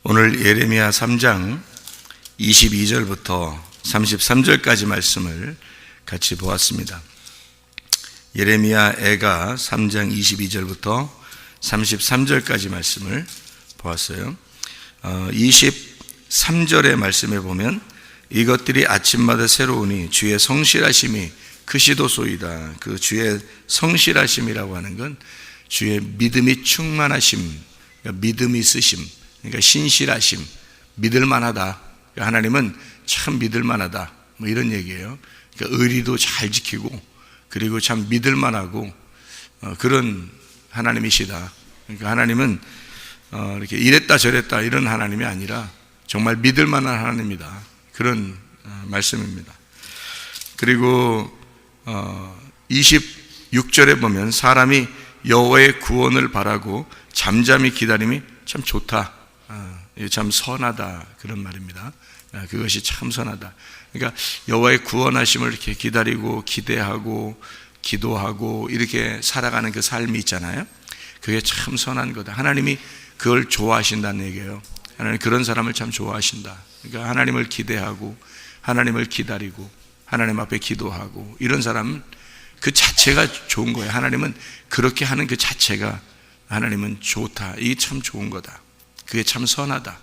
오늘 예레미야 3장 22절부터 33절까지 말씀을 같이 보았습니다. 예레미야 애가 3장 22절부터 33절까지 말씀을 보았어요. 23절의 말씀에 보면 이것들이 아침마다 새로우니 주의 성실하심이 크시도소이다. 그 주의 성실하심이라고 하는 건 주의 믿음이 충만하심, 그러니까 믿음이 있으심, 그러니까 신실하심, 믿을만하다. 그러니까 하나님은 참 믿을만하다, 뭐 이런 얘기예요. 그러니까 의리도 잘 지키고 그리고 참 믿을만하고 그런 하나님이시다. 그러니까 하나님은 이렇게 이랬다 저랬다 이런 하나님이 아니라 정말 믿을만한 하나님이다. 그런 말씀입니다. 그리고 26절에 보면 사람이 여호와의 구원을 바라고 잠잠히 기다림이 참 좋다, 참 선하다, 그런 말입니다. 그것이 참 선하다. 그러니까 여호와의 구원하심을 이렇게 기다리고 기대하고 기도하고 이렇게 살아가는 그 삶이 있잖아요. 그게 참 선한 거다. 하나님이 그걸 좋아하신다는 얘기예요. 하나님 그런 사람을 참 좋아하신다. 그러니까 하나님을 기대하고 하나님을 기다리고 하나님 앞에 기도하고 이런 사람은 그 자체가 좋은 거예요. 하나님은 그렇게 하는 그 자체가 하나님은 좋다. 이게 참 좋은 거다. 그게 참 선하다.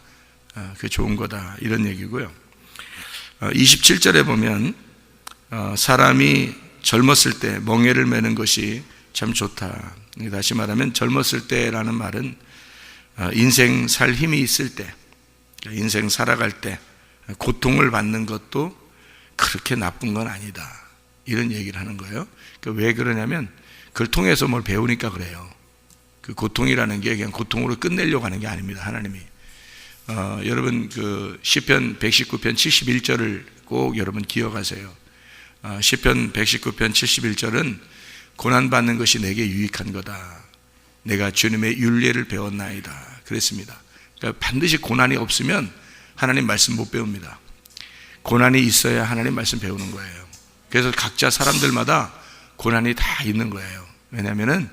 그게 좋은 거다. 이런 얘기고요. 27절에 보면 사람이 젊었을 때 멍에를 매는 것이 참 좋다. 다시 말하면 젊었을 때라는 말은 인생 살 힘이 있을 때, 인생 살아갈 때 고통을 받는 것도 그렇게 나쁜 건 아니다. 이런 얘기를 하는 거예요. 왜 그러냐면 그걸 통해서 뭘 배우니까 그래요. 그 고통이라는 게 그냥 고통으로 끝내려고 하는 게 아닙니다. 하나님이 여러분 그 시편 119편 71절을 꼭 여러분 기억하세요. 시편 119편 71절은 고난받는 것이 내게 유익한 거다. 내가 주님의 율례를 배웠나이다. 그랬습니다. 그러니까 반드시 고난이 없으면 하나님 말씀 못 배웁니다. 고난이 있어야 하나님 말씀 배우는 거예요. 그래서 각자 사람들마다 고난이 다 있는 거예요. 왜냐하면은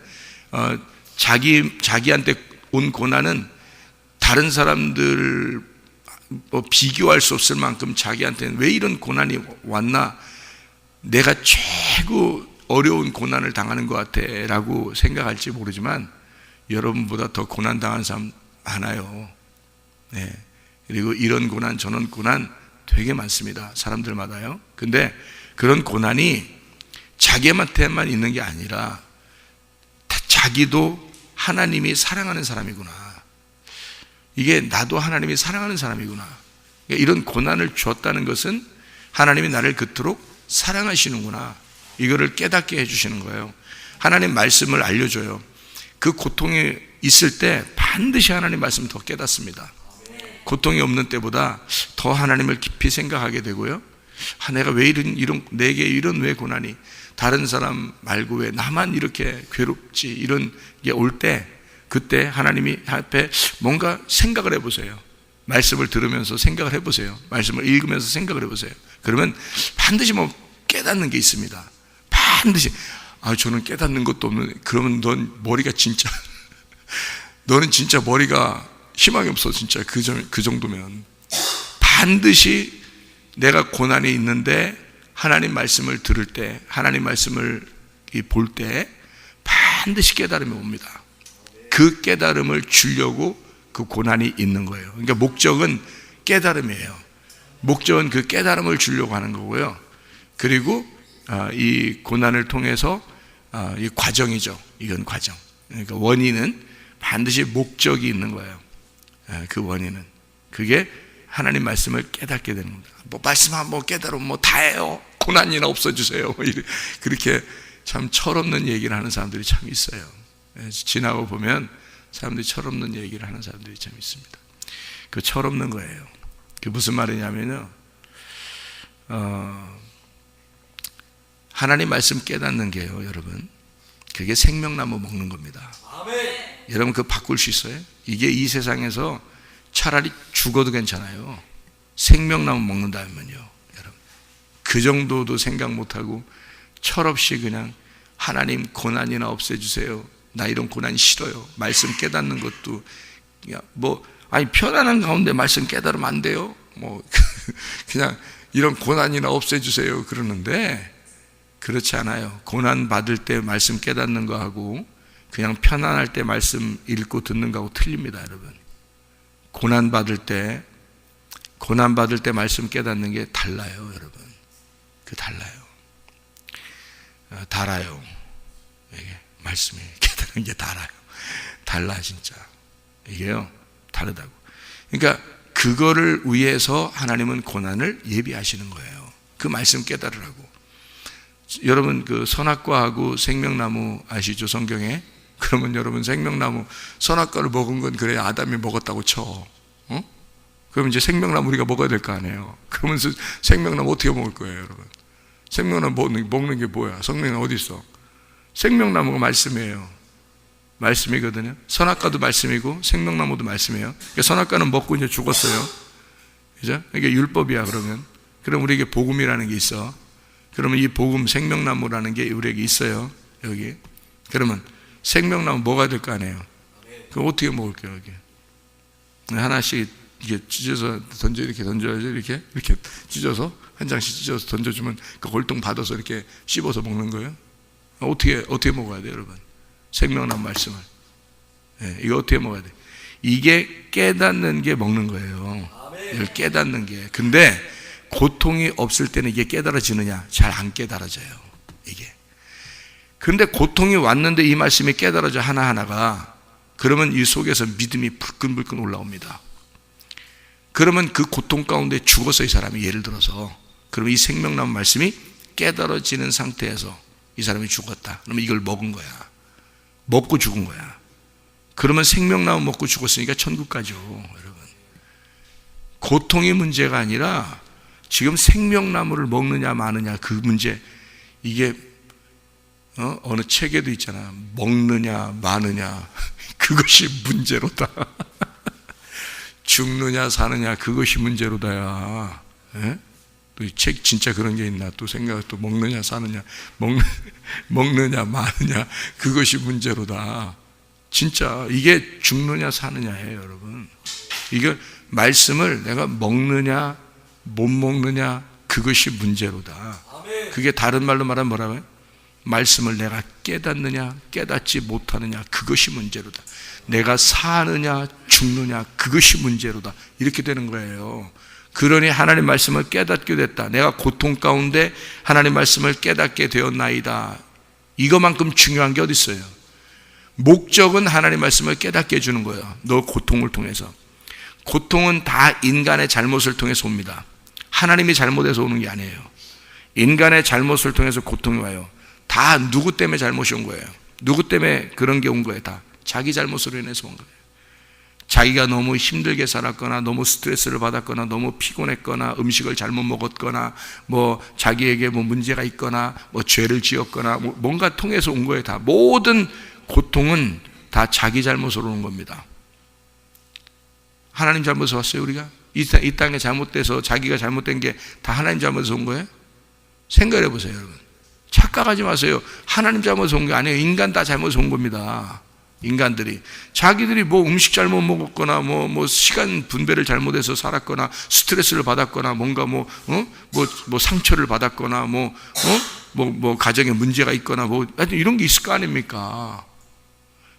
자기한테 온 고난은 다른 사람들 비교할 수 없을 만큼 자기한테는 왜 이런 고난이 왔나, 내가 최고 어려운 고난을 당하는 것 같아 라고 생각할지 모르지만 여러분보다 더 고난 당한 사람 많아요. 네. 그리고 이런 고난 저런 고난 되게 많습니다. 사람들마다요. 근데 그런 고난이 자기한테만 있는 게 아니라 자기도 하나님이 사랑하는 사람이구나, 이게 나도 하나님이 사랑하는 사람이구나, 이런 고난을 주었다는 것은 하나님이 나를 그토록 사랑하시는구나, 이거를 깨닫게 해주시는 거예요. 하나님 말씀을 알려줘요. 그 고통이 있을 때 반드시 하나님 말씀 더 깨닫습니다. 고통이 없는 때보다 더 하나님을 깊이 생각하게 되고요. 내가 왜 내게 이런 왜 고난이, 다른 사람 말고 왜 나만 이렇게 괴롭지, 이런 게 올 때 그때 하나님이 앞에 뭔가 생각을 해보세요. 말씀을 들으면서 생각을 해보세요. 말씀을 읽으면서 생각을 해보세요. 그러면 반드시 뭐 깨닫는 게 있습니다. 반드시. 저는 깨닫는 것도 없는데, 그러면 넌 머리가 진짜 너는 진짜 머리가 희망이 없어. 진짜 그 정도면 반드시 내가 고난이 있는데 하나님 말씀을 들을 때, 하나님 말씀을 볼 때 반드시 깨달음이 옵니다. 그 깨달음을 주려고 그 고난이 있는 거예요. 그러니까 목적은 깨달음이에요. 목적은 그 깨달음을 주려고 하는 거고요. 그리고 이 고난을 통해서 이 과정이죠. 이건 과정. 그러니까 원인은 반드시 목적이 있는 거예요. 그 원인은, 그게 하나님 말씀을 깨닫게 되는 겁니다. 뭐 말씀 한번 깨달으면 뭐 다해요. 고난이나 없어주세요. 그렇게 참 철없는 얘기를 하는 사람들이 참 있어요. 지나고 보면 사람들이 철없는 얘기를 하는 사람들이 참 있습니다. 그 철없는 거예요. 그 무슨 말이냐면요, 하나님 말씀 깨닫는 게요, 여러분, 그게 생명나무 먹는 겁니다. 아멘. 여러분 그거 바꿀 수 있어요? 이게 이 세상에서 차라리 죽어도 괜찮아요. 생명나무 먹는다면요, 여러분 그 정도도 생각 못하고 철없이 그냥 하나님 고난이나 없애주세요, 나 이런 고난 싫어요, 말씀 깨닫는 것도 뭐 아니, 편안한 가운데 말씀 깨달으면 안 돼요? 그냥 이런 고난이나 없애주세요. 그러는데, 그렇지 않아요. 고난 받을 때 말씀 깨닫는 거하고, 그냥 편안할 때 말씀 읽고 듣는 거하고 틀립니다, 여러분. 고난 받을 때 말씀 깨닫는 게 달라요, 여러분. 달라요. 달아요. 이게 말씀이 깨닫는 게 달라, 진짜. 이게요, 다르다고. 그러니까 그거를 위해서 하나님은 고난을 예비하시는 거예요. 그 말씀 깨달으라고. 여러분, 그 선악과하고 생명나무 아시죠, 성경에? 그러면 여러분, 생명나무, 선악과를 먹은 건 그래 아담이 먹었다고 쳐. 그러면 이제 생명나무 우리가 먹어야 될 거 아니에요. 그러면서 생명나무 어떻게 먹을 거예요, 여러분? 생명나무 먹는 게 뭐야? 생명나무 어디 있어? 생명나무가 말씀이에요. 말씀이거든요. 선악과도 말씀이고 생명나무도 말씀이에요. 그러니까 선악과는 먹고 이제 죽었어요. 그죠? 이게 율법이야, 그러면. 그럼 우리에게 복음이라는 게 있어. 그러면 이 복음, 생명나무라는 게 우리에게 있어요, 여기. 그러면 생명나무 먹어야 될 거 아니에요. 그럼 어떻게 먹을게요, 여기? 하나씩 이게 찢어서 이렇게 던져야죠. 이렇게 찢어서 한 장씩 찢어서 던져주면 그 골동 받아서 이렇게 씹어서 먹는 거예요. 어떻게 먹어야 돼요, 여러분? 생명나무 말씀을. 이거 어떻게 먹어야 돼? 이게 깨닫는 게 먹는 거예요. 이걸 깨닫는 게. 근데 고통이 없을 때는 이게 깨달아지느냐? 잘 안 깨달아져요, 이게. 그런데 고통이 왔는데 이 말씀이 깨달아져, 하나하나가. 그러면 이 속에서 믿음이 불끈불끈 올라옵니다. 그러면 그 고통 가운데 죽어서 이 사람이, 예를 들어서, 그러면 이 생명나무 말씀이 깨달아지는 상태에서 이 사람이 죽었다. 그러면 이걸 먹은 거야. 먹고 죽은 거야. 그러면 생명나무 먹고 죽었으니까 천국 가죠, 여러분. 고통이 문제가 아니라 지금 생명나무를 먹느냐 마느냐, 그 문제. 이게 어느 책에도 있잖아. 먹느냐 마느냐 그것이 문제로다. 죽느냐 사느냐 그것이 문제로다야. 또 이 책 진짜 그런 게 있나 또 생각을, 또 먹느냐 사느냐, 먹느냐 마느냐 그것이 문제로다. 진짜 이게 죽느냐 사느냐예요, 여러분. 이게 말씀을 내가 먹느냐 못 먹느냐 그것이 문제로다. 그게 다른 말로 말하면 뭐라고요? 말씀을 내가 깨닫느냐 깨닫지 못하느냐 그것이 문제로다. 내가 사느냐 죽느냐 그것이 문제로다. 이렇게 되는 거예요. 그러니 하나님 말씀을 깨닫게 됐다. 내가 고통 가운데 하나님 말씀을 깨닫게 되었나이다. 이거만큼 중요한 게 어디 있어요? 목적은 하나님 말씀을 깨닫게 해주는 거예요. 너 고통을 통해서. 고통은 다 인간의 잘못을 통해서 옵니다. 하나님이 잘못해서 오는 게 아니에요. 인간의 잘못을 통해서 고통이 와요. 다 누구 때문에 잘못이 온 거예요? 누구 때문에 그런 게 온 거예요? 다 자기 잘못으로 인해서 온 거예요. 자기가 너무 힘들게 살았거나 너무 스트레스를 받았거나 너무 피곤했거나 음식을 잘못 먹었거나 뭐 자기에게 뭐 문제가 있거나 뭐 죄를 지었거나 뭐 뭔가 통해서 온 거예요. 다 모든 고통은 다 자기 잘못으로 온 겁니다. 하나님 잘못에서 왔어요, 우리가? 이 땅에 잘못돼서 자기가 잘못된 게 다 하나님 잘못에서 온 거예요? 생각해 보세요, 여러분. 착각하지 마세요. 하나님 잘못에서 온 게 아니에요. 인간 다 잘못에서 온 겁니다. 인간들이 자기들이 뭐 음식 잘못 먹었거나 뭐 시간 분배를 잘못해서 살았거나 스트레스를 받았거나 뭔가 뭐 상처를 받았거나 뭐 가정에 문제가 있거나 뭐 하여튼 이런 게 있을 거 아닙니까?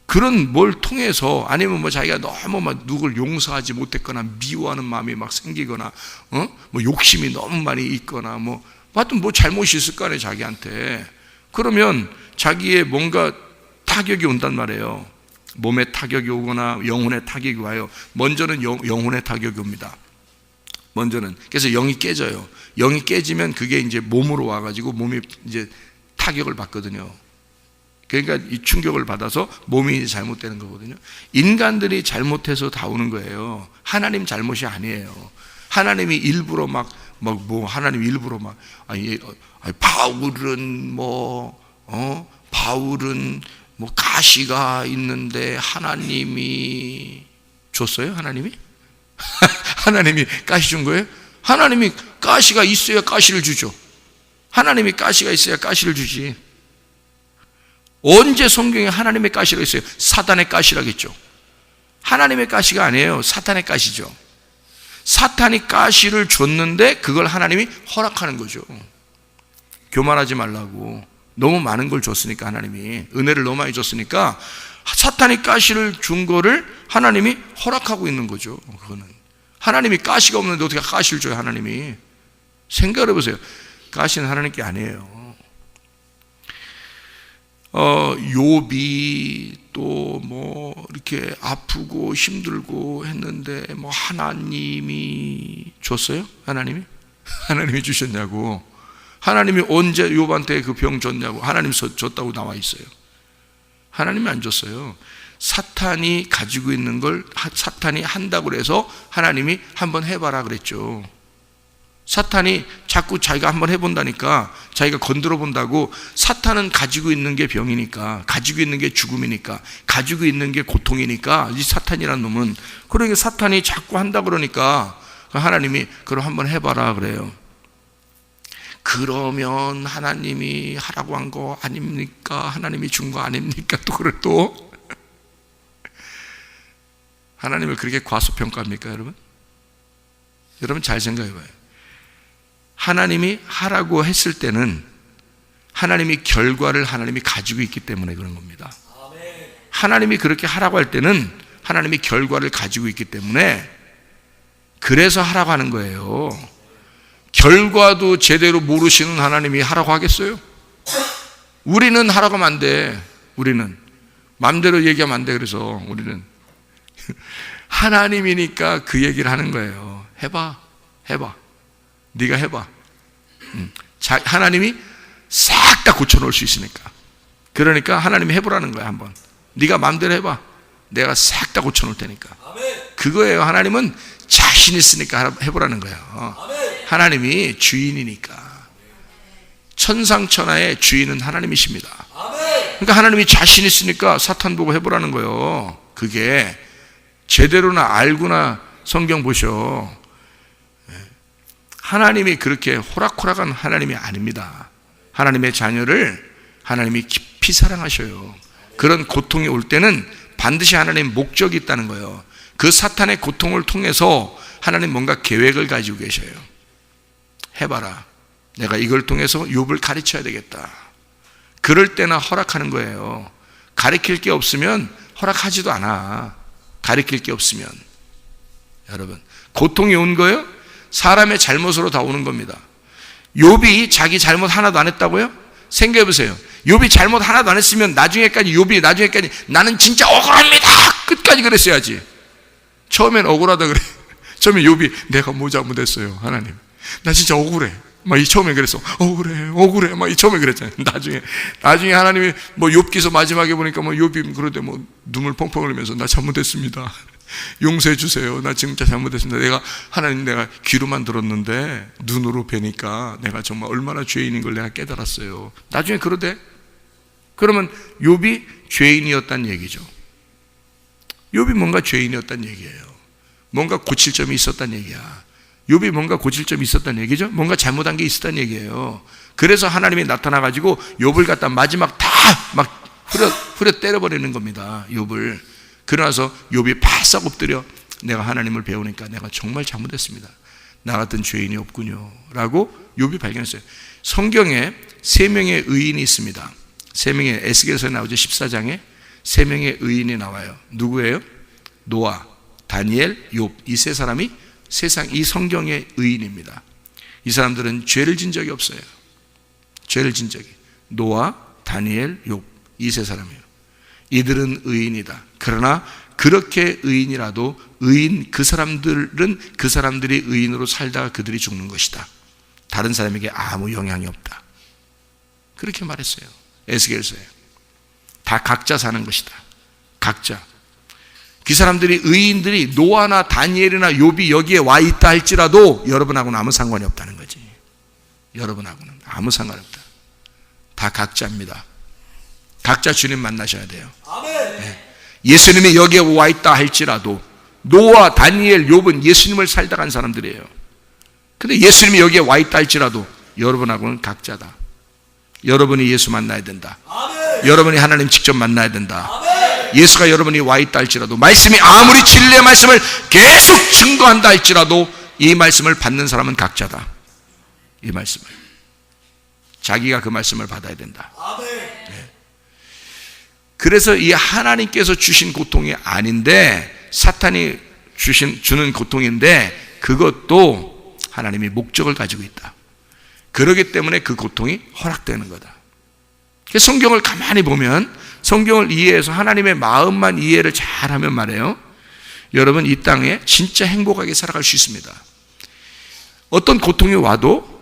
그런 뭘 통해서, 아니면 뭐 자기가 너무 막 누굴 용서하지 못했거나 미워하는 마음이 막 생기거나 뭐 욕심이 너무 많이 있거나 하여튼 뭐 잘못이 있을 거 아니에요, 자기한테. 그러면 자기의 뭔가 타격이 온단 말이에요. 몸에 타격이 오거나 영혼에 타격이 와요. 먼저는 영혼에 타격이 옵니다. 먼저는. 그래서 영이 깨져요. 영이 깨지면 그게 이제 몸으로 와가지고 몸이 이제 타격을 받거든요. 그러니까 이 충격을 받아서 몸이 잘못되는 거거든요. 인간들이 잘못해서 다 오는 거예요. 하나님 잘못이 아니에요. 하나님이 일부러 하나님 일부러 바울은 가시가 있는데 하나님이 줬어요? 하나님이? 하나님이 가시 준 거예요? 하나님이 가시가 있어야 가시를 주죠. 하나님이 가시가 있어야 가시를 주지. 언제 성경에 하나님의 가시가 있어요? 사단의 가시라겠죠. 하나님의 가시가 아니에요. 사탄의 가시죠. 사탄이 가시를 줬는데 그걸 하나님이 허락하는 거죠. 교만하지 말라고. 너무 많은 걸 줬으니까, 하나님이 은혜를 너무 많이 줬으니까 사탄이 가시를 준 거를 하나님이 허락하고 있는 거죠. 그거는 하나님이 가시가 없는데 어떻게 가시를 줘요? 하나님이. 생각해 보세요. 가시는 하나님께 아니에요. 욥이 또 뭐 이렇게 아프고 힘들고 했는데 뭐 하나님이 줬어요? 하나님이 주셨냐고. 하나님이 언제 욥한테 그 병 줬냐고. 하나님 줬다고 나와 있어요. 하나님이 안 줬어요. 사탄이 가지고 있는 걸 사탄이 한다고 그래서 하나님이 한번 해봐라 그랬죠. 사탄이 자꾸 자기가 한번 해본다니까, 자기가 건드려 본다고. 사탄은 가지고 있는 게 병이니까, 가지고 있는 게 죽음이니까, 가지고 있는 게 고통이니까, 이 사탄이라는 놈은. 그러니까 사탄이 자꾸 한다 그러니까 하나님이 그럼 한번 해봐라 그래요. 그러면 하나님이 하라고 한 거 아닙니까? 하나님이 준 거 아닙니까? 또 그래 또 하나님을 그렇게 과소평가합니까, 여러분? 여러분 잘 생각해 봐요. 하나님이 하라고 했을 때는 하나님이 결과를 하나님이 가지고 있기 때문에 그런 겁니다. 하나님이 그렇게 하라고 할 때는 하나님이 결과를 가지고 있기 때문에 그래서 하라고 하는 거예요. 결과도 제대로 모르시는 하나님이 하라고 하겠어요? 우리는 하라고 하면 안 돼. 우리는 마음대로 얘기하면 안 돼. 그래서 우리는 하나님이니까 그 얘기를 하는 거예요. 해봐. 네가 해봐. 하나님이 싹 다 고쳐놓을 수 있으니까. 그러니까 하나님이 해보라는 거야. 한번 네가 마음대로 해봐. 내가 싹 다 고쳐놓을 테니까. 그거예요. 하나님은 자신 있으니까 해보라는 거예요. 하나님이 주인이니까. 천상천하의 주인은 하나님이십니다. 그러니까 하나님이 자신 있으니까 사탄 보고 해보라는 거예요. 그게 제대로나 알고나 성경 보셔. 하나님이 그렇게 호락호락한 하나님이 아닙니다. 하나님의 자녀를 하나님이 깊이 사랑하셔요. 그런 고통이 올 때는 반드시 하나님의 목적이 있다는 거예요. 그 사탄의 고통을 통해서 하나님 뭔가 계획을 가지고 계셔요. 해봐라. 내가 이걸 통해서 욥을 가르쳐야 되겠다. 그럴 때나 허락하는 거예요. 가르칠 게 없으면 허락하지도 않아. 가르칠 게 없으면. 여러분, 고통이 온 거예요? 사람의 잘못으로 다 오는 겁니다. 욥이 자기 잘못 하나도 안 했다고요? 생각해 보세요. 욥이 잘못 하나도 안 했으면 나중에까지 나는 진짜 억울합니다. 끝까지 그랬어야지. 처음엔 억울하다 그래. 처음에 욥이 내가 뭐 잘못했어요, 하나님. 나 진짜 억울해. 막 처음에 그랬어. 억울해. 막 처음에 그랬잖아요. 나중에 하나님이 뭐 욥기서 마지막에 보니까 뭐 욥이 그러대 뭐 눈물 펑펑 흘리면서 나 잘못했습니다. 용서해 주세요. 나 진짜 잘못했습니다. 하나님 내가 귀로만 들었는데 눈으로 뵈니까 내가 정말 얼마나 죄인인 걸 내가 깨달았어요. 나중에 그러대. 그러면 욥이 죄인이었단 얘기죠. 욥이 뭔가 죄인이었단 얘기예요. 뭔가 고칠 점이 있었단 얘기야. 욥이 뭔가 고칠 점이 있었단 얘기죠. 뭔가 잘못한 게 있었단 얘기예요. 그래서 하나님이 나타나가지고 욥을 갖다 마지막 다 막 후려 때려버리는 겁니다. 욥을. 그러나서 욥이 바싹 엎드려 내가 하나님을 배우니까 내가 정말 잘못했습니다. 나 같은 죄인이 없군요 라고 욥이 발견했어요. 성경에 3명의 의인이 있습니다. 3명의 에스겔서에 나오죠. 14장에 3명의 의인이 나와요. 누구예요? 노아, 다니엘, 욥. 이 3사람이 이 성경의 의인입니다. 이 사람들은 죄를 진 적이 없어요. 죄를 진 적이. 노아, 다니엘, 욥. 이 3사람이에요. 이들은 의인이다. 그러나 그렇게 의인이라도 그 사람들은 그 사람들이 의인으로 살다가 그들이 죽는 것이다. 다른 사람에게 아무 영향이 없다. 그렇게 말했어요. 에스겔서에. 다 각자 사는 것이다. 각자. 그 사람들이 의인들이 노아나 다니엘이나 욥이 여기에 와 있다 할지라도 여러분하고는 아무 상관이 없다는 거지. 여러분하고는 아무 상관이 없다. 다 각자입니다. 각자 주님 만나셔야 돼요. 네. 예수님이 여기에 와 있다 할지라도 노아, 다니엘, 욥은 예수님을 살다 간 사람들이에요. 근데 예수님이 여기에 와 있다 할지라도 여러분하고는 각자다. 여러분이 예수 만나야 된다. 여러분이 하나님 직접 만나야 된다. 예수가 여러분이 와 있다 할지라도, 말씀이 아무리 진리의 말씀을 계속 증거한다 할지라도 이 말씀을 받는 사람은 각자다. 이 말씀을 자기가 그 말씀을 받아야 된다. 네. 그래서 이 하나님께서 주신 고통이 아닌데 사탄이 주는 고통인데 그것도 하나님이 목적을 가지고 있다. 그렇기 때문에 그 고통이 허락되는 거다. 성경을 가만히 보면, 성경을 이해해서 하나님의 마음만 이해를 잘하면 말이에요, 여러분 이 땅에 진짜 행복하게 살아갈 수 있습니다. 어떤 고통이 와도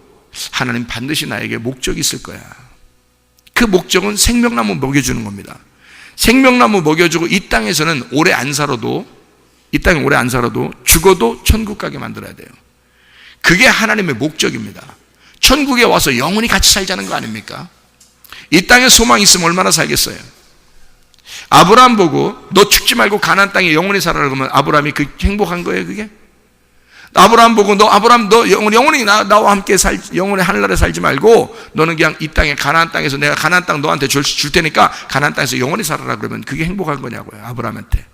하나님 반드시 나에게 목적이 있을 거야. 그 목적은 생명나무 먹여주는 겁니다. 생명나무 먹여주고 이 땅에서는 오래 안 살아도, 이 땅에 오래 안 살아도 죽어도 천국 가게 만들어야 돼요. 그게 하나님의 목적입니다. 천국에 와서 영원히 같이 살자는 거 아닙니까? 이 땅에 소망이 있으면 얼마나 살겠어요? 아브라함 보고 너 죽지 말고 가나안 땅에 영원히 살아라 그러면 아브라함이 그 행복한 거예요, 그게? 아브라함 보고 너 영원히 나와 함께 영원히 하늘나라에 살지 말고 너는 그냥 이 땅에 가나안 땅에서 내가 가나안 땅 너한테 줄 테니까 가나안 땅에서 영원히 살아라 그러면 그게 행복한 거냐고요, 아브라함한테.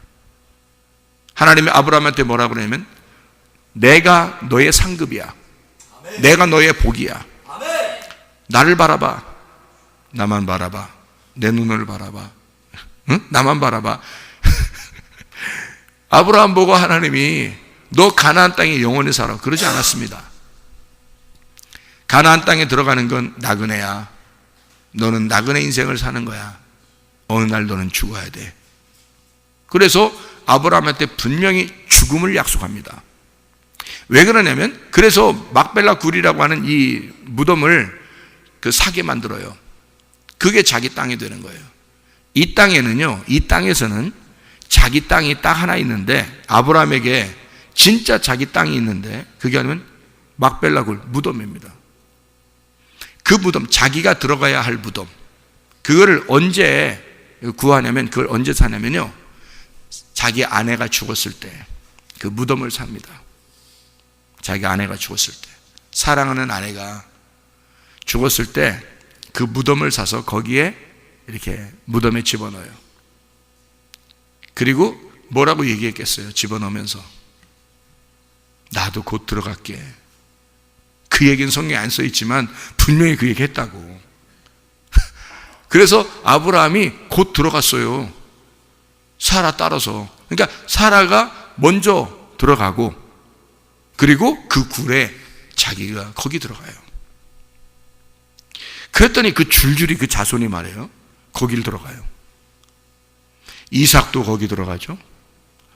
하나님이 아브라함한테 뭐라고 그러냐면 내가 너의 상급이야. 내가 너의 복이야. 나를 바라봐. 나만 바라봐. 내 눈을 바라봐. 응? 나만 바라봐. 아브라함 보고 하나님이 너 가나안 땅에 영원히 살아 그러지 않았습니다. 가나안 땅에 들어가는 건 나그네야. 너는 나그네 인생을 사는 거야. 어느 날 너는 죽어야 돼. 그래서 아브라함한테 분명히 죽음을 약속합니다. 왜 그러냐면, 그래서 막벨라 굴이라고 하는 이 무덤을 그 사게 만들어요. 그게 자기 땅이 되는 거예요. 이 땅에는요, 이 땅에서는 자기 땅이 딱 하나 있는데, 아브라함에게 진짜 자기 땅이 있는데 그게 아니면 막벨라 굴 무덤입니다. 그 무덤, 자기가 들어가야 할 무덤, 그거를 언제 구하냐면, 그걸 언제 사냐면요, 자기 아내가 죽었을 때 그 무덤을 삽니다. 자기 아내가 죽었을 때, 사랑하는 아내가 죽었을 때 그 무덤을 사서 거기에 이렇게 무덤에 집어넣어요. 그리고 뭐라고 얘기했겠어요? 집어넣으면서 나도 곧 들어갈게. 그 얘기는 성경에 안 써있지만 분명히 그 얘기 했다고. 그래서 아브라함이 곧 들어갔어요, 사라 따라서. 그러니까 사라가 먼저 들어가고, 그리고 그 굴에 자기가 거기 들어가요. 그랬더니 그 줄줄이 그 자손이 말해요, 거길 들어가요. 이삭도 거기 들어가죠.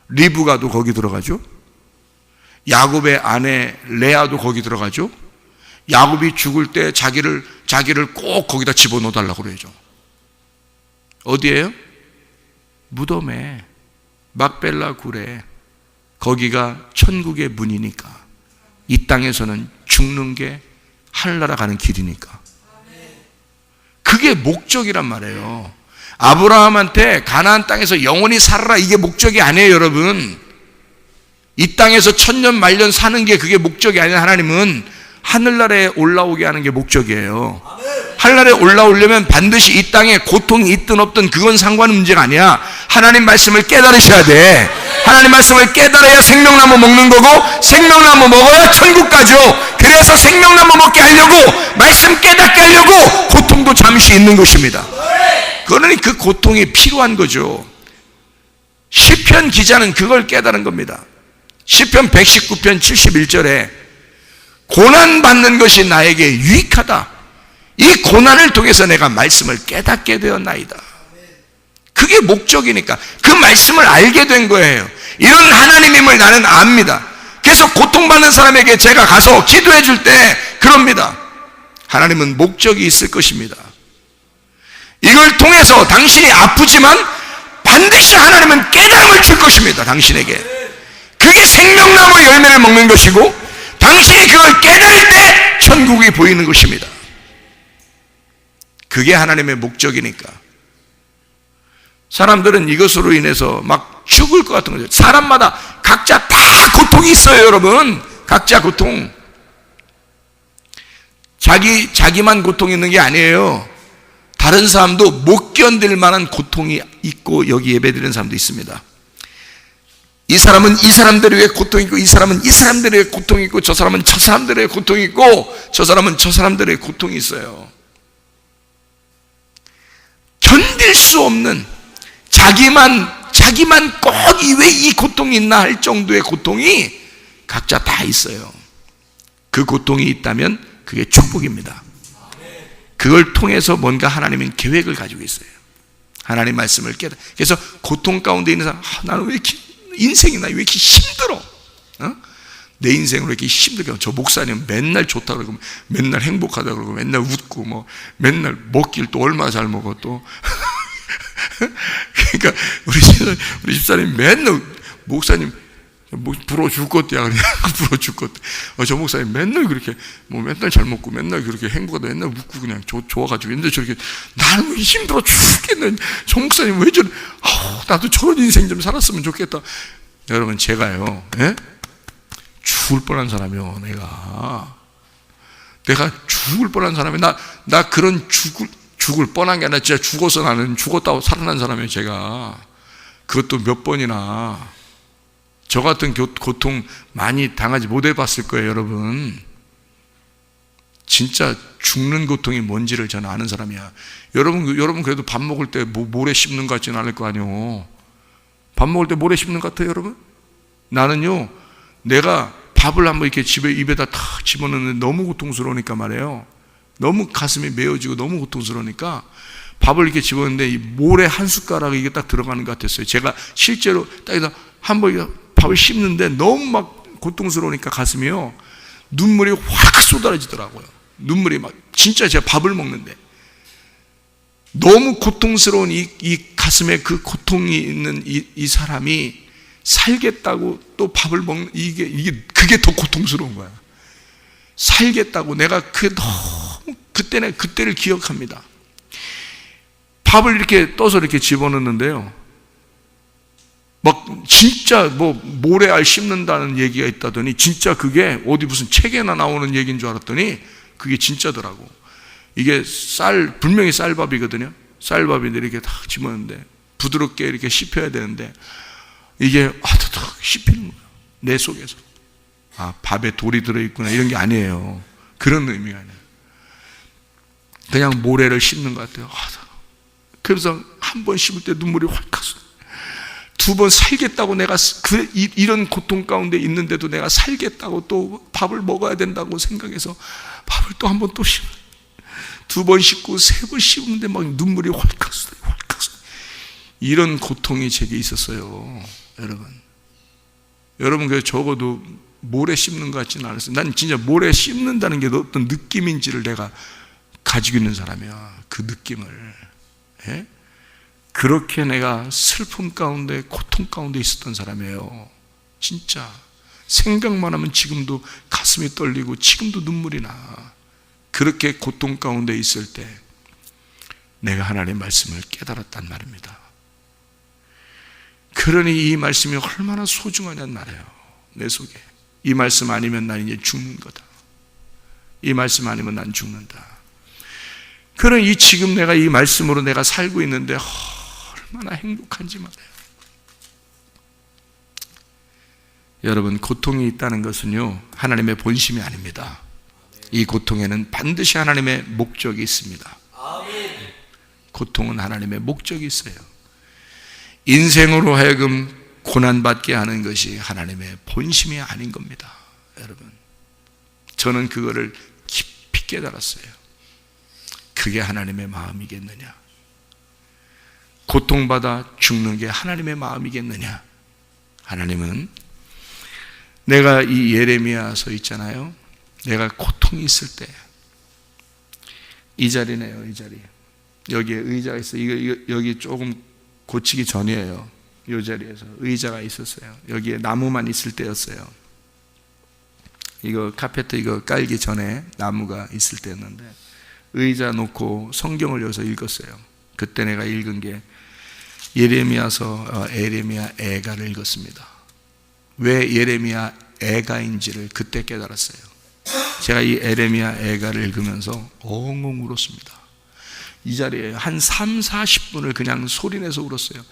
리브가도 거기 들어가죠. 야곱의 아내 레아도 거기 들어가죠. 야곱이 죽을 때 자기를 꼭 거기다 집어넣어 달라고 그러죠. 어디예요? 무덤에, 막벨라 굴에. 거기가 천국의 문이니까, 이 땅에서는 죽는 게 하늘나라 가는 길이니까. 그게 목적이란 말이에요. 아브라함한테 가나안 땅에서 영원히 살아라 이게 목적이 아니에요, 여러분. 이 땅에서 천년 만년 사는 게 그게 목적이 아니라 하나님은 하늘나라에 올라오게 하는 게 목적이에요. 하늘나라에 올라오려면 반드시 이 땅에 고통이 있든 없든 그건 상관 문제가 아니야. 하나님 말씀을 깨달으셔야 돼. 하나님 말씀을 깨달아야 생명나무 먹는 거고, 생명나무 먹어야 천국 가죠. 그래서 생명나무 먹게 하려고, 말씀 깨닫게 하려고 고통도 잠시 있는 것입니다. 그러니 그 고통이 필요한 거죠. 시편 기자는 그걸 깨달은 겁니다. 시편 119편 71절에 고난받는 것이 나에게 유익하다. 이 고난을 통해서 내가 말씀을 깨닫게 되었나이다. 그게 목적이니까 그 말씀을 알게 된 거예요. 이런 하나님임을 나는 압니다. 그래서 고통받는 사람에게 제가 가서 기도해 줄 때 그럽니다. 하나님은 목적이 있을 것입니다. 이걸 통해서 당신이 아프지만 반드시 하나님은 깨달음을 줄 것입니다, 당신에게. 그게 생명나무 열매를 먹는 것이고, 당신이 그걸 깨달을 때 천국이 보이는 것입니다. 그게 하나님의 목적이니까. 사람들은 이것으로 인해서 막 죽을 것 같은 거죠. 사람마다 각자 다 고통이 있어요, 여러분. 각자 고통. 자기만 고통 있는 게 아니에요. 다른 사람도 못 견딜 만한 고통이 있고 여기 예배드리는 사람도 있습니다. 이 사람은 이 사람들의 고통이 있고, 이 사람은 이 사람들의 고통이 있고, 저 사람은 저 사람들의 고통이 있고, 저 사람은 저 사람들의 고통이 있어요. 견딜 수 없는, 자기만 꼭 왜 이 고통이 있나 할 정도의 고통이 각자 다 있어요. 그 고통이 있다면 그게 축복입니다. 그걸 통해서 뭔가 하나님은 계획을 가지고 있어요. 하나님 말씀을 깨달아. 그래서 고통 가운데 있는 사람, 나는 왜 이렇게 인생이 나 왜 이렇게 힘들어? 내 인생으로 이렇게 힘들게. 저 목사님 맨날 좋다 그러고, 맨날 행복하다 그러고, 맨날 웃고, 뭐 맨날 먹기를 또 얼마나 잘 먹어 또. 그러니까 우리 집사님 맨날 목사님 뭐 부러워 죽을 것이야 그냥 부러워 죽을 것. 저 목사님 맨날 그렇게 뭐 맨날 잘 먹고 맨날 그렇게 행복하다 맨날 웃고 그냥 좋아가지고 근데 저렇게 나는 힘들어 죽겠네. 저 목사님 왜 저래? 나도 저런 인생 좀 살았으면 좋겠다. 여러분 제가요, 예? 죽을 뻔한 사람이요. 내가 죽을 뻔한 사람이 나 그런 죽을 뻔한 게 아니라 진짜 죽어서 나는 죽었다고 살아난 사람이에요. 제가 그것도 몇 번이나. 저 같은 고통 많이 당하지 못해봤을 거예요, 여러분. 진짜 죽는 고통이 뭔지를 저는 아는 사람이야. 여러분 그래도 밥 먹을 때 모래 씹는 것 같지는 않을 거 아니에요. 밥 먹을 때 모래 씹는 것 같아요, 여러분? 나는요, 내가 밥을 한번 이렇게 입에다 탁 집어넣는데 너무 고통스러우니까 말이에요. 너무 가슴이 메어지고 너무 고통스러우니까 밥을 이렇게 집어넣는데 이 모래 한 숟가락이 이게 딱 들어가는 것 같았어요. 제가 실제로 딱에서 한번 밥을 씹는데 너무 막 고통스러우니까 가슴이요, 눈물이 확 쏟아지더라고요. 눈물이 막, 진짜 제가 밥을 먹는데 너무 고통스러운 이 가슴에 그 고통이 있는 이 사람이 살겠다고 또 밥을 먹는 그게 더 고통스러운 거야. 살겠다고. 내가 너무 그때를 기억합니다. 밥을 이렇게 떠서 이렇게 집어넣는데요, 막 진짜 뭐 모래알 씹는다는 얘기가 있다더니 진짜 그게 어디 무슨 책에나 나오는 얘기인 줄 알았더니 그게 진짜더라고. 이게 분명히 쌀밥이거든요. 쌀밥인데 이렇게 딱 집어넣는데 부드럽게 이렇게 씹혀야 되는데 이게 탁 씹히는 거야, 내 속에서. 밥에 돌이 들어있구나 이런 게 아니에요. 그런 의미가 아니에요. 그냥 모래를 씹는 것 같아요. 그래서 한 번 씹을 때 눈물이 확 갔어. 두 번 살겠다고 내가 이런 고통 가운데 있는데도 내가 살겠다고 또 밥을 먹어야 된다고 생각해서 밥을 또 한 번 또 씹어. 두 번 씹고 세 번 씹는데 막 눈물이 확 갔어요. 이런 고통이 제게 있었어요, 여러분 그래서 적어도 모래 씹는 것 같지는 않았어요. 난 진짜 모래 씹는다는 게 어떤 느낌인지를 내가 가지고 있는 사람이야. 그 느낌을. 예? 그렇게 내가 슬픔 가운데 고통 가운데 있었던 사람이에요. 진짜 생각만 하면 지금도 가슴이 떨리고 지금도 눈물이 나. 그렇게 고통 가운데 있을 때 내가 하나님의 말씀을 깨달았단 말입니다. 그러니 이 말씀이 얼마나 소중하냐는 말이에요. 내 속에 이 말씀 아니면 난 이제 죽는 거다. 이 말씀 아니면 난 죽는다. 그러니 지금 내가 이 말씀으로 내가 살고 있는데 얼마나 행복한지 말이에요. 여러분 고통이 있다는 것은요, 하나님의 본심이 아닙니다. 이 고통에는 반드시 하나님의 목적이 있습니다. 고통은 하나님의 목적이 있어요. 인생으로 하여금 고난받게 하는 것이 하나님의 본심이 아닌 겁니다. 여러분, 저는 그거를 깊이 깨달았어요. 그게 하나님의 마음이겠느냐? 고통받아 죽는 게 하나님의 마음이겠느냐? 하나님은, 내가 이 예레미야서 있잖아요, 내가 고통이 있을 때, 이 자리네요, 이 자리. 여기에 의자가 있어요. 여기 조금 고치기 전이에요. 이 자리에서 의자가 있었어요. 여기에 나무만 있을 때였어요. 이거 카페트 이거 깔기 전에 나무가 있을 때였는데 의자 놓고 성경을 여기서 읽었어요. 그때 내가 읽은 게 예레미야서 예레미야 애가를 읽었습니다. 왜 예레미야 애가인지를 그때 깨달았어요. 제가 이 예레미야 애가를 읽으면서 엉엉 울었습니다. 이 자리에 한 3, 40분을 그냥 소리내서 울었어요.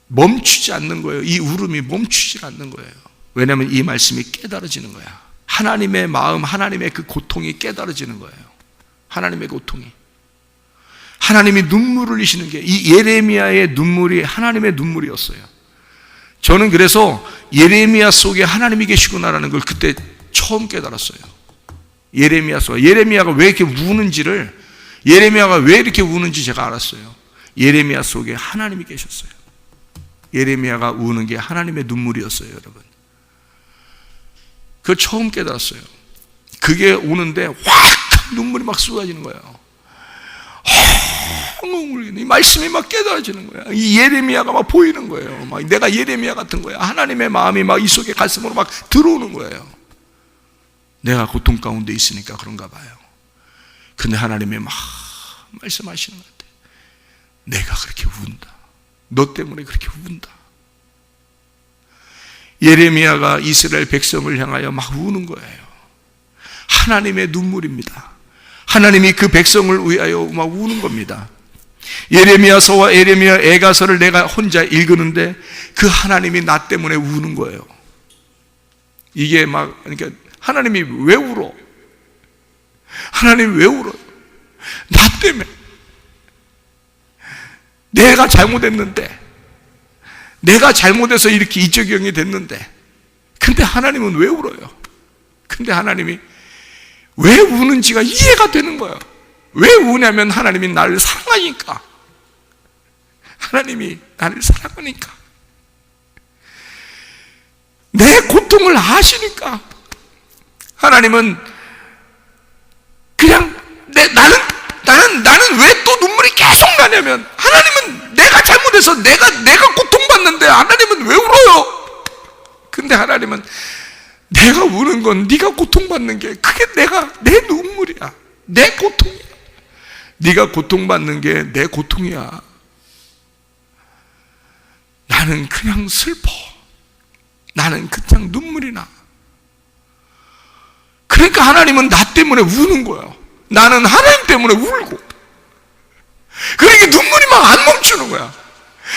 멈추지 않는 거예요. 이 울음이 멈추지 않는 거예요. 왜냐하면 이 말씀이 깨달아지는 거야. 하나님의 마음, 하나님의 그 고통이 깨달아지는 거예요. 하나님의 고통이. 하나님이 눈물을 흘리시는 게, 이 예레미야의 눈물이 하나님의 눈물이었어요. 저는 그래서 예레미야 속에 하나님이 계시구나라는 걸 그때 처음 깨달았어요. 예레미야 속에, 예레미야가 왜 이렇게 우는지를, 예레미야가 왜 이렇게 우는지 제가 알았어요. 예레미야 속에 하나님이 계셨어요. 예레미야가 우는 게 하나님의 눈물이었어요, 여러분. 그걸 처음 깨달았어요. 그게 오는데 확 눈물이 막 쏟아지는 거예요. 이 말씀이 막 깨달아지는 거야. 이 예레미야가 막 보이는 거예요. 막 내가 예레미야 같은 거야. 하나님의 마음이 막 이 속에 가슴으로 막 들어오는 거예요. 내가 고통 가운데 있으니까 그런가 봐요. 근데 하나님이 막 말씀하시는 것 같아요. 내가 그렇게 운다. 너 때문에 그렇게 운다. 예레미야가 이스라엘 백성을 향하여 막 우는 거예요. 하나님의 눈물입니다. 하나님이 그 백성을 위하여 막 우는 겁니다. 예레미야서와 예레미야 애가서를 내가 혼자 읽었는데 그 하나님이 나 때문에 우는 거예요. 이게 막, 그러니까 하나님이 왜 울어? 하나님이 왜 울어요? 나 때문에. 내가 잘못했는데, 내가 잘못해서 이렇게 이적용이 됐는데, 근데 하나님은 왜 울어요? 근데 하나님이 왜 우는지가 이해가 되는 거예요. 왜 우냐면 하나님이 나를 사랑하니까. 하나님이 나를 사랑하니까. 내 고통을 아시니까. 하나님은 그냥 나는 왜 또 눈물이 계속 나냐면, 하나님은 내가 잘못해서 내가 고통받는데 하나님은 왜 울어요? 근데 하나님은 내가 우는 건 네가 고통받는 게, 그게 내 눈물이야. 내 고통이야. 네가 고통받는 게 내 고통이야. 나는 그냥 슬퍼. 나는 그냥 눈물이 나. 그러니까 하나님은 나 때문에 우는 거예요. 나는 하나님 때문에 울고. 그러니까 눈물이 막 안 멈추는 거야.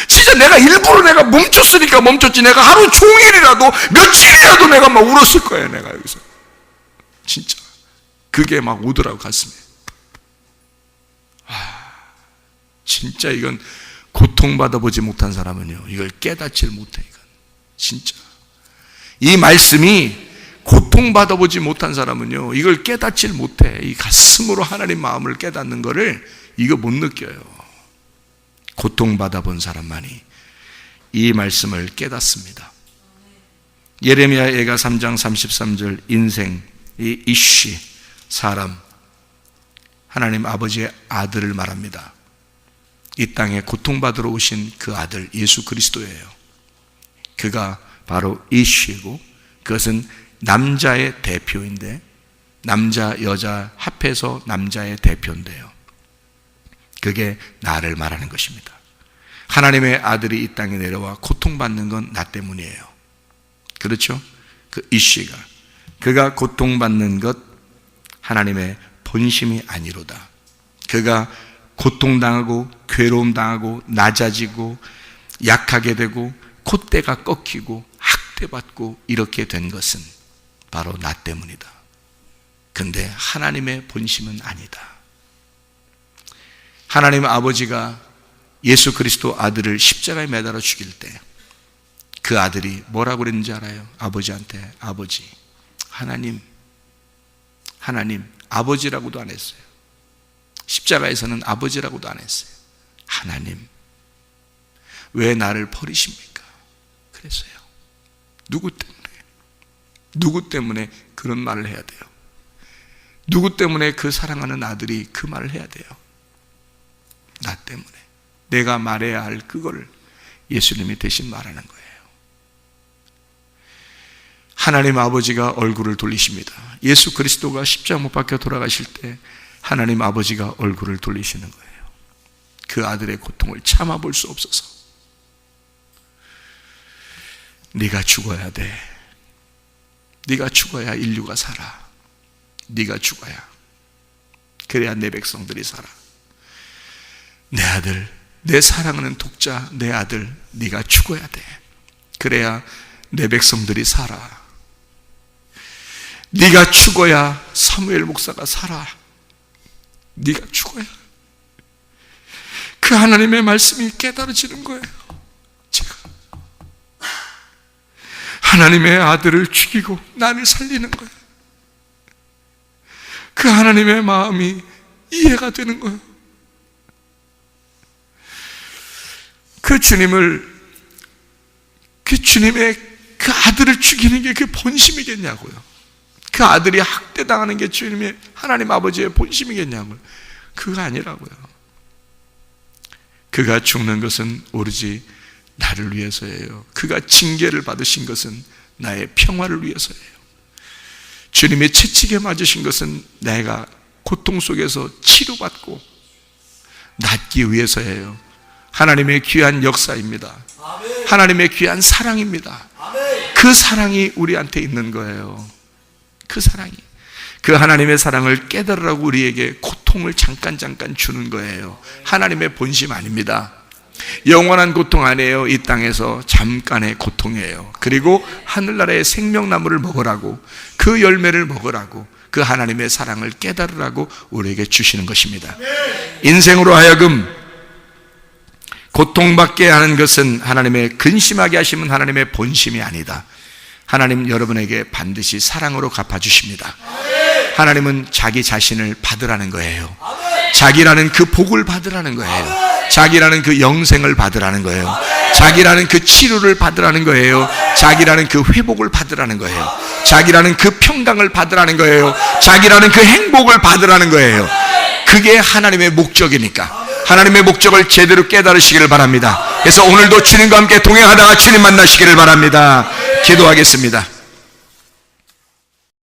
진짜 내가 일부러 내가 멈췄으니까 멈췄지, 내가 하루 종일이라도 며칠이라도 내가 막 울었을 거예요. 내가 여기서 진짜 그게 막 오더라고, 가슴에. 진짜 이건 고통받아 보지 못한 사람은요, 이걸 깨닫지를 못해. 이건 진짜 이 말씀이 고통받아 보지 못한 사람은요, 이걸 깨닫지를 못해. 이 가슴으로 하나님 마음을 깨닫는 거를 이거 못 느껴요. 고통받아 본 사람만이 이 말씀을 깨닫습니다. 예레미야 애가 3장 33절, 인생, 이 이쉬, 사람, 하나님 아버지의 아들을 말합니다. 이 땅에 고통받으러 오신 그 아들 예수 그리스도예요. 그가 바로 이쉬고, 그것은 남자의 대표인데, 남자 여자 합해서 남자의 대표인데요, 그게 나를 말하는 것입니다. 하나님의 아들이 이 땅에 내려와 고통받는 건 나 때문이에요. 그렇죠? 그 이쉬가, 그가 고통받는 것 하나님의 본심이 아니로다. 그가 고통당하고 괴로움당하고 낮아지고 약하게 되고 콧대가 꺾이고 학대받고 이렇게 된 것은 바로 나 때문이다. 근데 하나님의 본심은 아니다. 하나님 아버지가 예수 그리스도 아들을 십자가에 매달아 죽일 때 그 아들이 뭐라고 그랬는지 알아요? 아버지한테, 아버지, 하나님, 아버지라고도 안 했어요. 십자가에서는 아버지라고도 안 했어요. 하나님, 왜 나를 버리십니까? 그랬어요. 누구 때문에 그런 말을 해야 돼요? 누구 때문에 그 사랑하는 아들이 그 말을 해야 돼요? 나 때문에. 내가 말해야 할 그거를 예수님이 대신 말하는 거예요. 하나님 아버지가 얼굴을 돌리십니다. 예수 그리스도가 십자가 못 박혀 돌아가실 때 하나님 아버지가 얼굴을 돌리시는 거예요. 그 아들의 고통을 참아볼 수 없어서, 네가 죽어야 돼. 네가 죽어야 인류가 살아. 네가 죽어야, 그래야 내 백성들이 살아. 내 아들, 내 사랑하는 독자, 내 아들, 네가 죽어야 돼. 그래야 내 백성들이 살아. 네가 죽어야 사무엘 목사가 살아. 네가 죽어야. 그 하나님의 말씀이 깨달아지는 거예요. 제가 하나님의 아들을 죽이고 나를 살리는 거예요. 그 하나님의 마음이 이해가 되는 거예요. 그 주님의 그 아들을 죽이는 게 그 본심이겠냐고요. 그 아들이 학대당하는 게 주님의 하나님 아버지의 본심이겠냐고요. 그거 아니라고요. 그가 죽는 것은 오로지 나를 위해서예요. 그가 징계를 받으신 것은 나의 평화를 위해서예요. 주님이 채찍에 맞으신 것은 내가 고통 속에서 치료받고 낫기 위해서예요. 하나님의 귀한 역사입니다. 하나님의 귀한 사랑입니다. 그 사랑이 우리한테 있는 거예요. 그 사랑이, 그 하나님의 사랑을 깨달으라고 우리에게 고통을 잠깐 주는 거예요. 하나님의 본심 아닙니다. 영원한 고통 아니에요. 이 땅에서 잠깐의 고통이에요. 그리고 하늘나라의 생명나무를 먹으라고, 그 열매를 먹으라고, 그 하나님의 사랑을 깨달으라고 우리에게 주시는 것입니다. 인생으로 하여금 고통받게 하는 것은 하나님의 근심하게 하시면 하나님의 본심이 아니다. 하나님 여러분에게 반드시 사랑으로 갚아주십니다. 하나님은 자기 자신을 받으라는 거예요. 자기라는 그 복을 받으라는 거예요. 자기라는 그 영생을 받으라는 거예요. 자기라는 그 치료를 받으라는 거예요. 자기라는 그 회복을 받으라는 거예요. 자기라는 그 평강을 받으라는 거예요. 자기라는 그 행복을 받으라는 거예요. 그게 하나님의 목적이니까 하나님의 목적을 제대로 깨달으시기를 바랍니다. 그래서 오늘도 주님과 함께 동행하다가 주님 만나시기를 바랍니다. 기도하겠습니다.